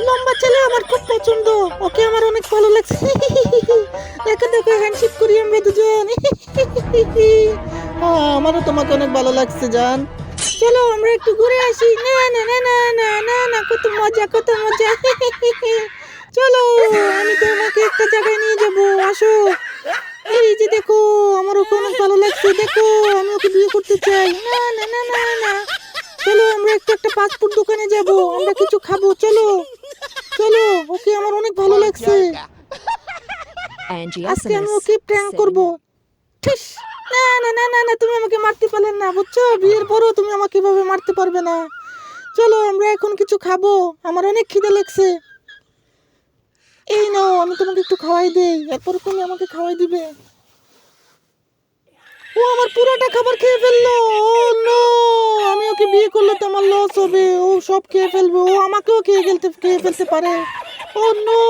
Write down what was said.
লম্বা ছেলে আমার খুব পছন্দ, ওকে আমার অনেক ভালো লাগছে। দেখো দেখো হ্যান্ডশেক করি আমরা দুজন। আমারও তোমাকে অনেক ভালো লাগছে জান। চলো আমরা একটু ঘুরে আসি। না না না না না না না, কত মজা কত মজা। চলো আমি তোমাকে একটা জায়গায় নিয়ে যাব, আসো। এই যে দেখো, আমার ওকে অনেক ভালো লাগছে, দেখো আমি ওকে বিয়ে করতে চাই। না না না না না, চলো আমরা একটু একটা ফাস্টফুড দোকানে যাব, আমরা কিছু খাবো, চলো চলো। ওকে আমার অনেক ভালো লাগছে, Angie আজকে আমি SMS ওকে প্র্যাঙ্ক sending করব। ঠিস, না না না না না, তুমি আমাকে মারতে পারলেন না, বুঝছো? বিয়ের পরও তুমি আমাকে এভাবে মারতে পারবে না। চলো আমরা এখন কিছু খাবো, আমার অনেক খিদে লাগছে। এই নাও আমি তোমাকে একটু খাওয়াই দেই, এরপর তুমি আমাকে খাওয়াই দিবে। ও আমার পুরোটা খাবার খেয়ে ফেললো। ও নো, আমি ওকে বিয়ে করলে তো আমার লস হবে, ও সব খেয়ে ফেলবে, ও আমাকেও খেয়ে ফেলতে পারে। ও নো।